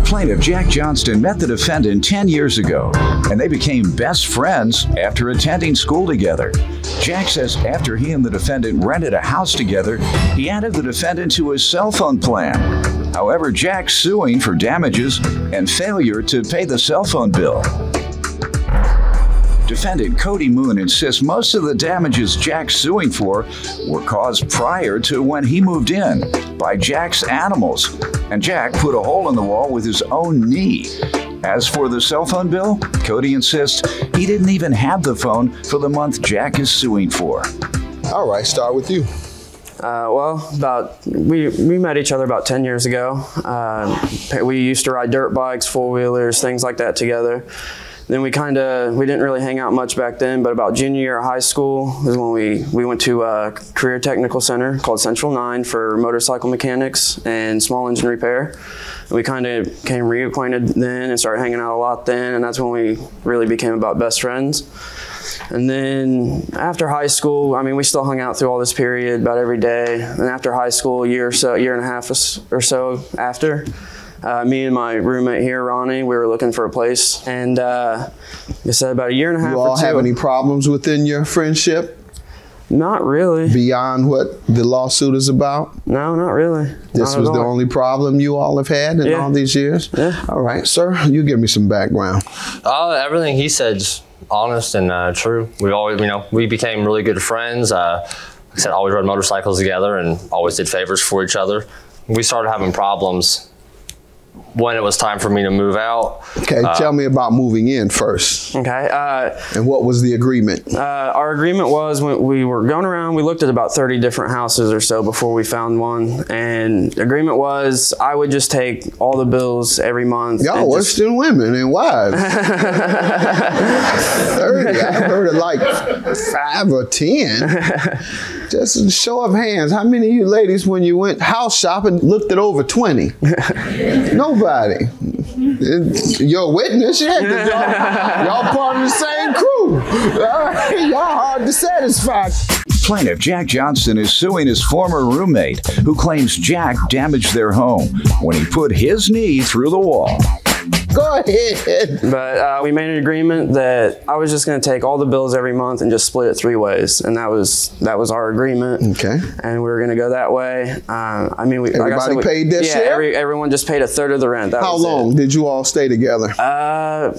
Plaintiff Jack Johnston met the defendant 10 years ago, and they became best friends after attending school together. Jack says after he and the defendant rented a house together, he added the defendant to his cell phone plan. However, Jack's suing for damages and failure to pay the cell phone bill. Defendant Cody Moon insists most of the damages Jack's suing for were caused prior to when he moved in by Jack's animals, and Jack put a hole in the wall with his own knee. As for the cell phone bill, Cody insists he didn't even have the phone for the month Jack is suing for. All right, start with you. We met each other about 10 years ago. We used to ride dirt bikes, four-wheelers, things like that together. Then we didn't really hang out much back then, but about junior year of high school was when we went to a career technical center called Central 9 for motorcycle mechanics and small engine repair. We kind of became reacquainted then and started hanging out a lot then, and that's when we really became about best friends. And then after high school, I mean, we still hung out through all this period about every day. And after high school, year and a half or so after, me and my roommate here, Ronnie, we were looking for a place. And like I said, about a year and a half or two. You all have any problems within your friendship? Not really. Beyond what the lawsuit is about? No, not really. This was the only problem you all have had in all these years? Yeah. All right, sir, you give me some background. Everything he said's honest and true. We always, we became really good friends. Like I said, always rode motorcycles together and always did favors for each other. We started having problems when it was time for me to move out. Okay, tell me about moving in first. Okay. And what was the agreement? Our agreement was when we were going around, we looked at about 30 different houses or so before we found one. And the agreement was I would just take all the bills every month. Y'all Western women and wives. 30, I heard of like 5 or 10. Just a show of hands. How many of you ladies, when you went house shopping, looked at over 20? Nobody. You're a witness, yeah, y'all part of the same crew. Y'all hard to satisfy. Plaintiff Jack Johnston is suing his former roommate, who claims Jack damaged their home when he put his knee through the wall. Go ahead. But we made an agreement that I was just going to take all the bills every month and just split it 3 ways, and that was our agreement. Okay. And we were going to go that way. I mean, everybody paid their share. Yeah, everyone just paid a third of the rent. How long did you all stay together?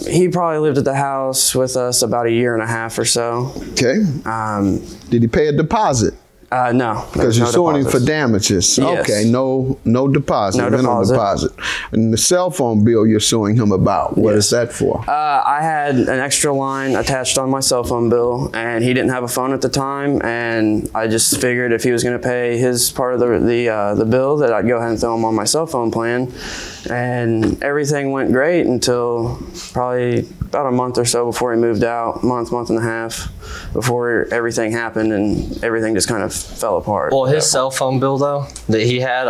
He probably lived at the house with us about a year and a half or so. Okay. Did he pay a deposit? No. Because you're suing him for damages. Yes. Okay, no deposit. No deposit. And the cell phone bill you're suing him about, what is that for? I had an extra line attached on my cell phone bill, and he didn't have a phone at the time, and I just figured if he was going to pay his part of the bill that I'd go ahead and throw him on my cell phone plan. And everything went great until probably about a month or so before he moved out, month and a half before everything happened, and everything just kind of fell apart. Well, his cell phone bill though that he had,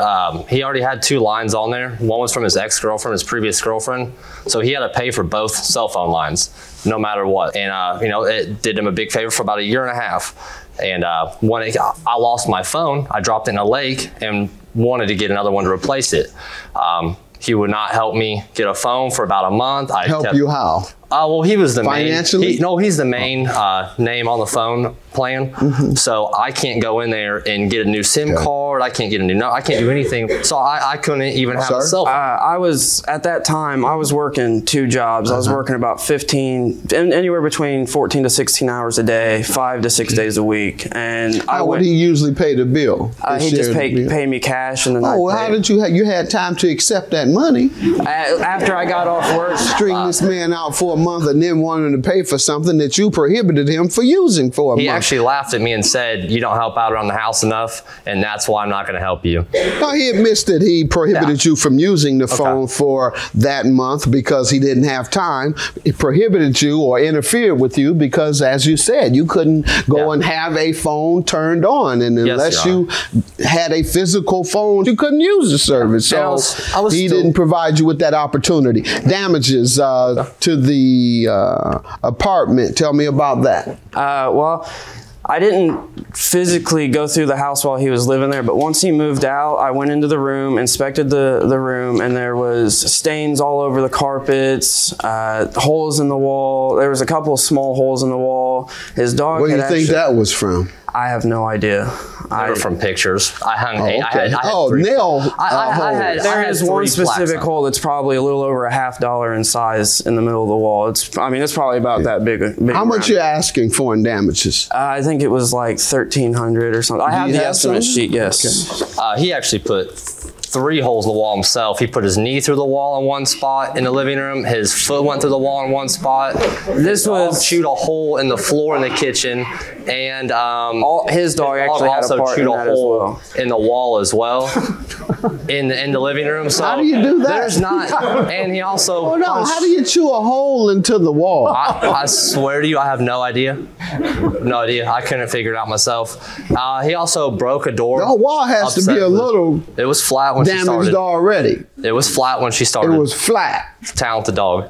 he already had 2 lines on there. One was from his ex-girlfriend, his previous girlfriend, so he had to pay for both cell phone lines no matter what. And it did him a big favor for about a year and a half. And when I lost my phone, I dropped it in a lake and wanted to get another one to replace it. He would not help me get a phone for about a month. Help you how? Well, he was the financially? main. He's the main name on the phone plan. So I can't go in there and get a new SIM card. I can't get a new. I can't do anything. So I couldn't even have a cell phone. At that time, I was working 2 jobs. I was working about anywhere between 14 to 16 hours a day, 5 to 6 days a week. And how would he usually pay the bill? He just paid me cash, and then how did you had time to accept that money? After I got off work, string this man out for a month and then wanted to pay for something that you prohibited him for using for a month. He actually laughed at me and said, "You don't help out around the house enough, and that's why I'm not going to help you." No, he admits that he prohibited you from using the phone for that month because he didn't have time. He prohibited you or interfered with you because, as you said, you couldn't go and have a phone turned on, and unless you had a physical phone, you couldn't use the service. So he didn't provide you with that opportunity. Damages to the apartment. Tell me about that. Well, I didn't physically go through the house while he was living there, but once he moved out, I went into the room, inspected the room, and there was stains all over the carpets, holes in the wall. There was a couple of small holes in the wall. His dog. Where do you think that was from? I have no idea. They were from pictures. I hung. Okay. I had nail. There is one specific hole that's probably a little over $50 in size in the middle of the wall. It's probably about that big. How much you asking for in damages? I think it was like $1,300 or something. I have the estimate sheet. Yes. Okay. He actually put 3 holes in the wall himself. He put his knee through the wall in one spot in the living room. His foot went through the wall in one spot. This was chewed a hole in the floor in the kitchen, and his dog actually had a part in that as well. In the wall as well, in the living room. So how do you do that? There's not, and he also. Oh no! How do you chew a hole into the wall? I swear to you, I have no idea. No idea. I couldn't figure it out myself. He also broke a door. The wall has to be a little. It was flat when she started. Damaged already. It was flat when she started. It was flat. Talented dog.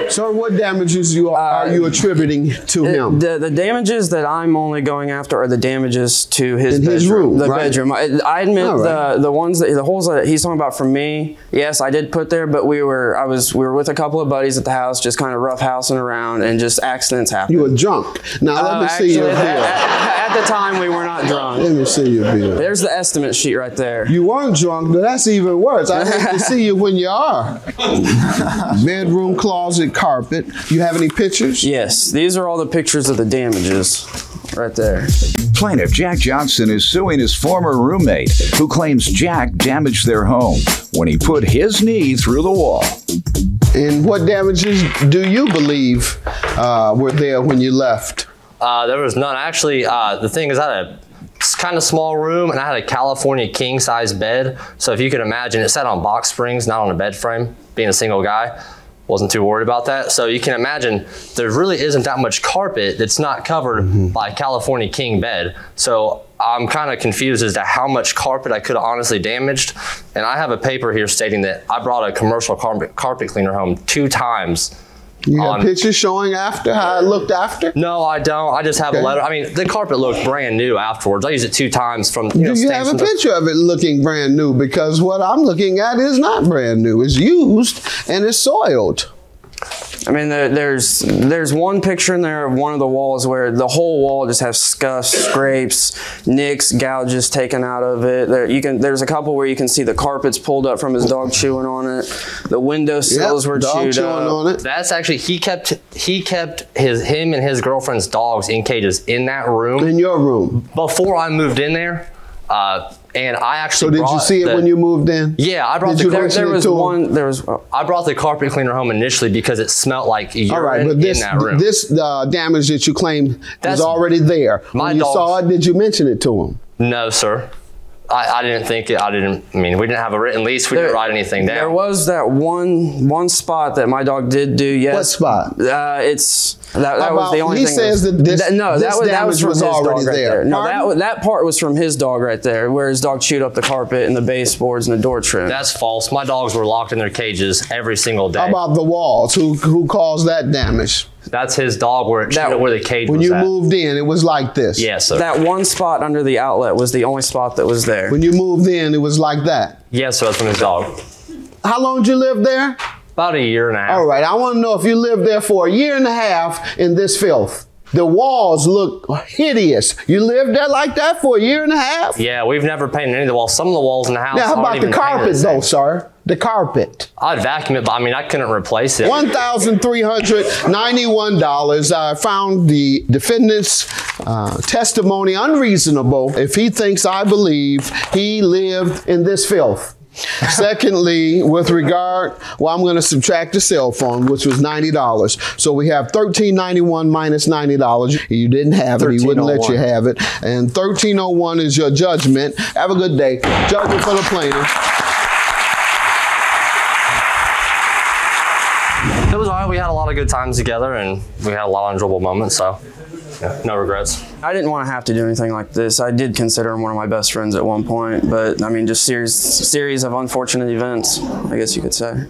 So what damages are you attributing to him? The damages that I'm only going after are the damages to his bedroom. His room, the right? bedroom. I admit the holes that he's talking about for me, yes, I did put there, but we were with a couple of buddies at the house, just kind of roughhousing around, and just accidents happened. You were drunk. Now let me see your bill. At the time, we were not drunk. Let me see your bill. There's the estimate sheet right there. You weren't drunk, but that's even worse. I hate to see you when you are. Bedroom, closet, carpet. You have any pictures? Yes, these are all the pictures of the damages right there. Plaintiff Jack Johnson is suing his former roommate, who claims Jack damaged their home when he put his knee through the wall. And what damages do you believe were there when you left? There was none. Actually, the thing is, I had a kind of small room, and I had a California king size bed. So if you can imagine, it sat on box springs, not on a bed frame. Being a single guy, wasn't too worried about that. So you can imagine there really isn't that much carpet that's not covered by a California king bed. So I'm kind of confused as to how much carpet I could have honestly damaged. And I have a paper here stating that I brought a commercial carpet cleaner home 2 times. You got pictures showing after how it looked after? No, I don't. I just have a letter. I mean, the carpet looked brand new afterwards. I used it 2 times from. Do you have a picture of it looking brand new? Because what I'm looking at is not brand new. It's used and it's soiled. I mean, there's one picture in there of one of the walls where the whole wall just has scuffs, scrapes, nicks, gouges taken out of it. There's a couple where you can see the carpets pulled up from his dog chewing on it. The window sills were chewed up. On it. That's actually he kept him and his girlfriend's dogs in cages in that room. In your room. Before I moved in there. And I actually. So did you see it when you moved in? Yeah, I brought I brought the carpet cleaner home initially because it smelled like urine in that room. This damage that you claimed was already there. When you saw it, did you mention it to him? No, sir. I didn't think it. I mean, we didn't have a written lease. We didn't write anything down. There was that one spot that my dog did do. Yes. What spot? That was the only thing. He says that this damage was already there. No, that part was from his dog right there, where his dog chewed up the carpet and the baseboards and the door trim. That's false. My dogs were locked in their cages every single day. How about the walls? Who caused that damage? That's his dog where the cage was When you moved in, it was like this? Yes, sir. That one spot under the outlet was the only spot that was there. When you moved in, it was like that? Yes, sir. That's from his dog. How long did you live there? About a year and a half. All right. I want to know if you lived there for a year and a half in this filth. The walls look hideous. You lived there like that for a year and a half? Yeah, we've never painted any of the walls. Some of the walls in the house. Now, how about the carpet, though, sir? The carpet. I'd vacuum it, but I mean, I couldn't replace it. $1,391. I found the defendant's testimony unreasonable if he thinks I believe he lived in this filth. Secondly, with regard, I'm going to subtract the cell phone, which was $90. So we have $1,391 minus $90. You didn't have it. He wouldn't let you have it. And $1,301 is your judgment. Have a good day. Judgment for the plaintiff. It was all right. We had a lot of good times together, and we had a lot of enjoyable moments, so yeah, no regrets. I didn't want to have to do anything like this. I did consider him one of my best friends at one point, but I mean, just series of unfortunate events, I guess you could say.